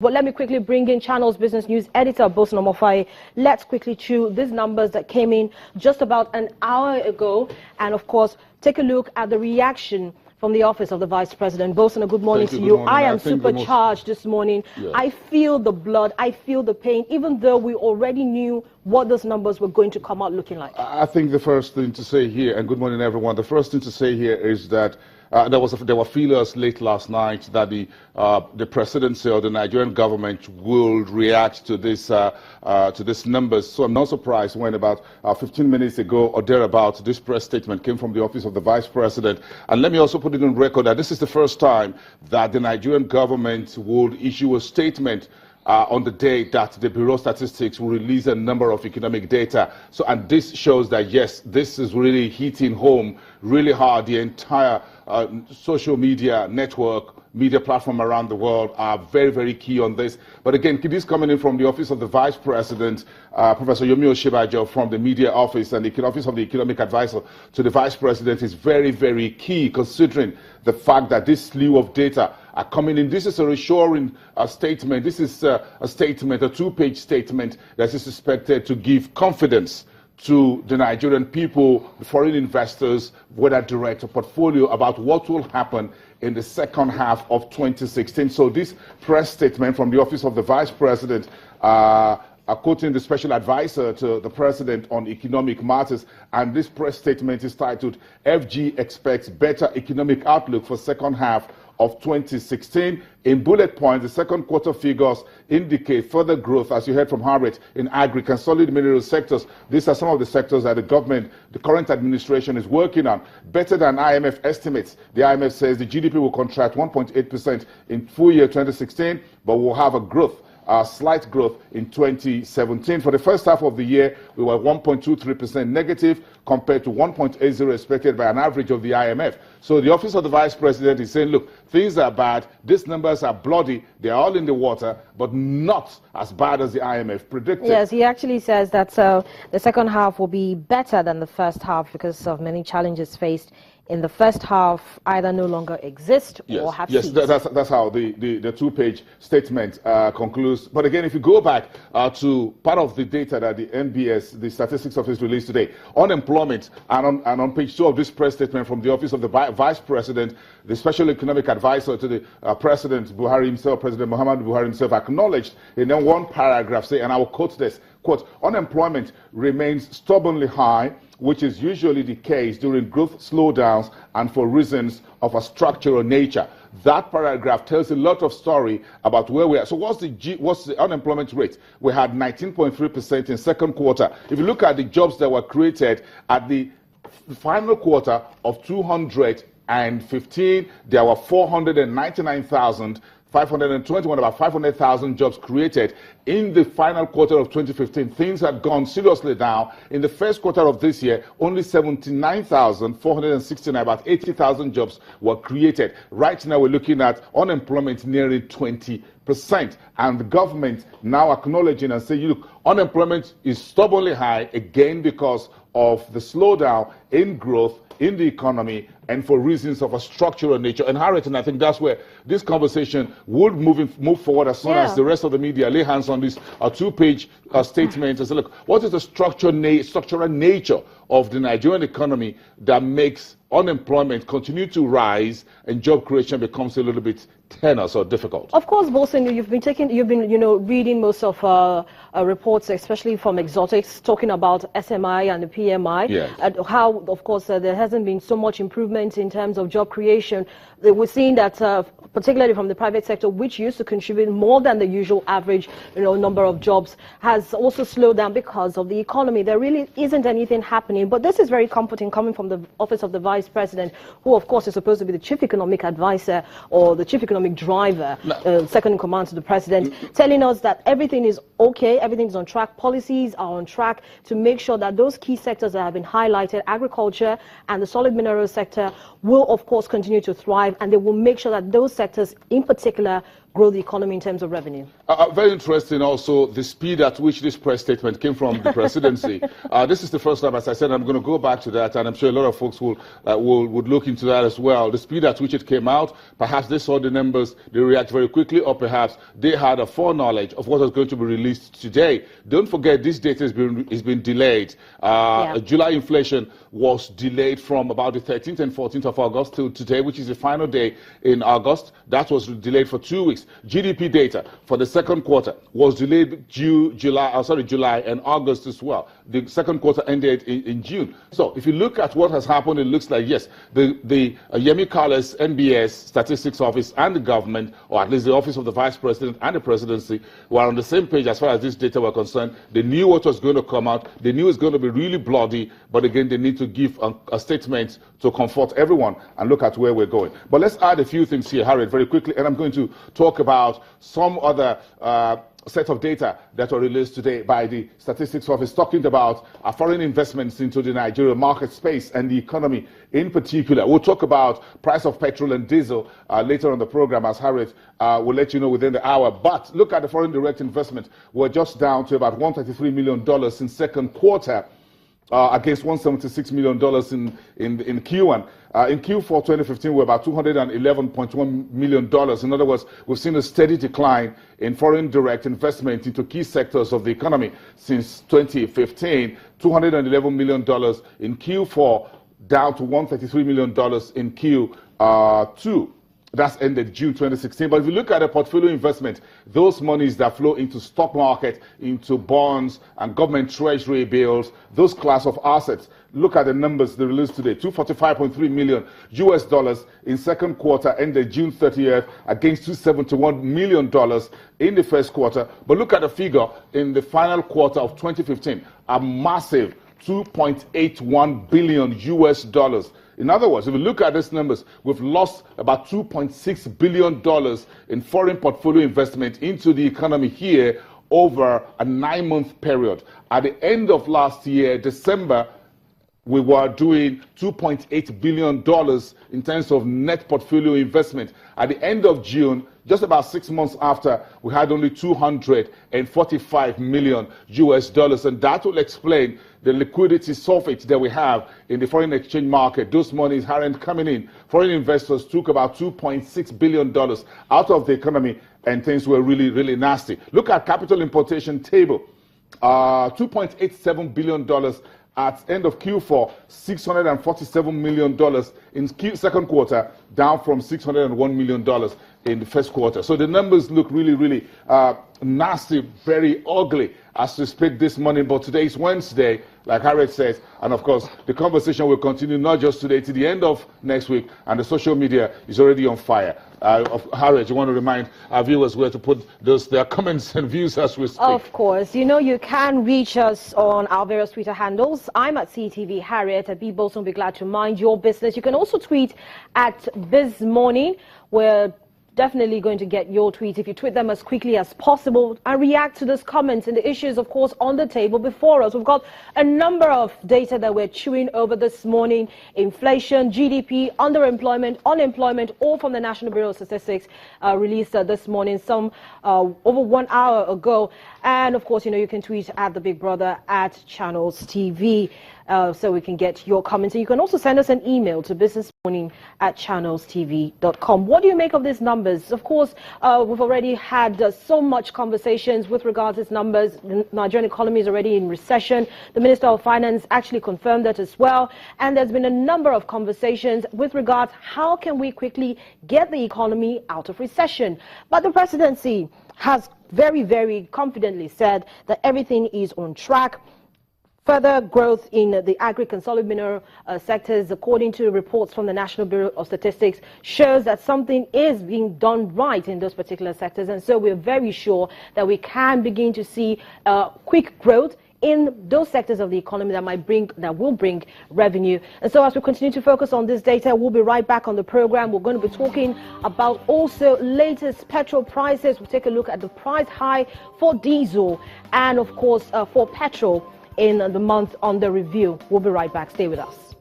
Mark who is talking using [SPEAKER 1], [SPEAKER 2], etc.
[SPEAKER 1] But let me quickly bring in Channel's business news editor, Bosun Omofai. Let's quickly chew these numbers that came in just about an hour ago. And of course, take a look at the reaction from the office of the Vice President. Bosun, good morning to you. I am supercharged this morning. Yeah. I feel the blood. I feel the pain, even though we already knew what those numbers were going to come out looking like.
[SPEAKER 2] I think the first thing to say here, and good morning, everyone. The first thing to say here is that there were feelers late last night that the presidency or the Nigerian government will react to this numbers. So I'm not surprised when about 15 minutes ago or thereabouts, this press statement came from the office of the Vice President. And let me also put it on record that this is the first time that the Nigerian government would issue a statement on the day that the Bureau of Statistics will release a number of economic data. So, and this shows that, yes, this is really hitting home really hard. The entire social media network, media platform around the world are very, very key on this. But again, this coming in from the office of the Vice President, Professor Yomi Oshibajo from the media office and the office of the economic advisor to the Vice President is very, very key, considering the fact that this slew of data are coming in. This is a reassuring statement. This is a statement, a two-page statement that is expected to give confidence to the Nigerian people, foreign investors, whether direct or portfolio, about what will happen in the second half of 2016. So this press statement from the office of the Vice President, quoting the special advisor to the president on economic matters, and this press statement is titled, FG expects better economic outlook for second half of 2016. In bullet points, the second quarter figures indicate further growth, as you heard from Harriet, in agri and solid mineral sectors. These are some of the sectors that the government, the current administration, is working on. Better than IMF estimates. The IMF says the GDP will contract 1.8% in full year 2016, but will have a growth, slight growth in 2017. For the first half of the year, we were 1.23% negative compared to 1.80 expected by an average of the IMF. So the office of the Vice President is saying, look, things are bad, these numbers are bloody, they're all in the water, but not as bad as the IMF predicted.
[SPEAKER 1] Yes, he actually says that the second half will be better than the first half because of many challenges faced in the first half either no longer exist or have ceased.
[SPEAKER 2] Yes, that's how the two-page statement concludes. But again, if you go back to part of the data that the NBS, the Statistics Office, released today, unemployment, and on page 2 of this press statement from the office of the Vice President, the Special Economic Advisor to the President Buhari himself, President Muhammadu Buhari himself, acknowledged in then one paragraph, say, and I will quote this, quote, unemployment remains stubbornly high, which is usually the case during growth slowdowns and for reasons of a structural nature. That paragraph tells a lot of story about where we are. So what's the unemployment rate? We had 19.3% in second quarter. If you look at the jobs that were created at the final quarter of 215, there were 499,521, about 500,000 jobs created. In the final quarter of 2015, things had gone seriously down. In the first quarter of this year, only 79,469, about 80,000 jobs were created. Right now, we're looking at unemployment nearly 20%. And the government now acknowledging and saying, look, unemployment is stubbornly high, again, because of the slowdown in growth in the economy and for reasons of a structural nature. And Harriet, and I think that's where this conversation would move forward as soon as the rest of the media lay hands on this two-page statement and say, look, what is the structural nature of the Nigerian economy that makes unemployment continue to rise and job creation becomes a little bit tenuous or difficult?
[SPEAKER 1] Of course, Bosun, you've been reading most of reports, especially from exotics, talking about SMI and the PMI, and how, of course, there hasn't been so much improvement in terms of job creation. We're seeing that, particularly from the private sector, which used to contribute more than the usual average, number of jobs, has also slowed down because of the economy. There really isn't anything happening. But this is very comforting coming from the office of the Vice President, who, of course, is supposed to be the chief economic advisor or the chief economic driver, second in command to the president, telling us that everything is okay, everything's on track, policies are on track to make sure that those key sectors that have been highlighted, agriculture and the solid mineral sector, will, of course, continue to thrive, and they will make sure that those sectors in particular grow the economy in terms of revenue?
[SPEAKER 2] Very interesting also the speed at which this press statement came from the presidency. This is the first time, as I said, I'm going to go back to that, and I'm sure a lot of folks would look into that as well. The speed at which it came out, perhaps they saw the numbers, they react very quickly, or perhaps they had a foreknowledge of what was going to be released today. Don't forget, this data has been delayed. July inflation was delayed from about the 13th and 14th of August till today, which is the final day in August. That was delayed for 2 weeks. GDP data for the second quarter was delayed July and August as well. The second quarter ended in June. So if you look at what has happened, it looks like, yes, the Yemi Kala's NBS Statistics Office and the government, or at least the Office of the Vice President and the Presidency, were on the same page as far as this data were concerned. They knew what was going to come out. They knew it's going to be really bloody, but again, they need to give a statement to comfort everyone and look at where we're going. But let's add a few things here, Harriet, very quickly, and I'm going to talk about some other set of data that were released today by the Statistics Office, talking about foreign investments into the Nigerian market space and the economy in particular. We'll talk about price of petrol and diesel later on the program, as Harriet will let you know within the hour. But look at the foreign direct investment. We're just down to about $133 million in second quarter, against $176 million in Q1. In Q4 2015, we're about $211.1 million. In other words, we've seen a steady decline in foreign direct investment into key sectors of the economy since 2015. $211 million in Q4, down to $133 million in Q2. That's ended June 2016. But if you look at the portfolio investment, those monies that flow into stock market, into bonds and government treasury bills, those class of assets, look at the numbers they released today. $245.3 million in second quarter ended June 30th against $271 million in the first quarter. But look at the figure in the final quarter of 2015, a massive $2.81 billion. In other words, if you look at these numbers, we've lost about $2.6 billion in foreign portfolio investment into the economy here over a 9-month period. At the end of last year, December, we were doing $2.8 billion in terms of net portfolio investment. At the end of June, just about 6 months after, we had only $245 million. And that will explain the liquidity surfeit that we have in the foreign exchange market. Those monies aren't coming in. Foreign investors took about $2.6 billion out of the economy, and things were really, really nasty. Look at capital importation table. $2.87 billion at end of Q4, $647 million in second quarter, down from $601 million in the first quarter. So the numbers look really, really nasty, very ugly as we speak this morning. But today is Wednesday, like Harriet says, and of course the conversation will continue not just today, to the end of next week, and the social media is already on fire. Harriet, you want to remind our viewers where to put their comments and views as we speak?
[SPEAKER 1] Of course. You know, you can reach us on our various Twitter handles. I'm at CTV Harriet. At Bolson will be glad to mind your business. You can also tweet at BizMorning. We're definitely going to get your tweets if you tweet them as quickly as possible and react to those comments and the issues, of course, on the table before us. We've got a number of data that we're chewing over this morning: inflation, GDP, underemployment, unemployment, all from the National Bureau of Statistics, released this morning, some over 1 hour ago. And of course, you know, you can tweet at the Big Brother at Channels TV. So we can get your comments. And you can also send us an email to businessmorning@channelstv.com. What do you make of these numbers? Of course, we've already had so much conversations with regards to these numbers. The Nigerian economy is already in recession. The Minister of Finance actually confirmed that as well. And there's been a number of conversations with regards how can we quickly get the economy out of recession. But the presidency has very, very confidently said that everything is on track. Further growth in the agri-consolidated mineral sectors, according to reports from the National Bureau of Statistics, shows that something is being done right in those particular sectors. And so we're very sure that we can begin to see quick growth in those sectors of the economy that will bring revenue. And so as we continue to focus on this data, we'll be right back on the program. We're going to be talking about also latest petrol prices. We'll take a look at the price high for diesel and, of course, for petrol in the month under review. We'll be right back. Stay with us.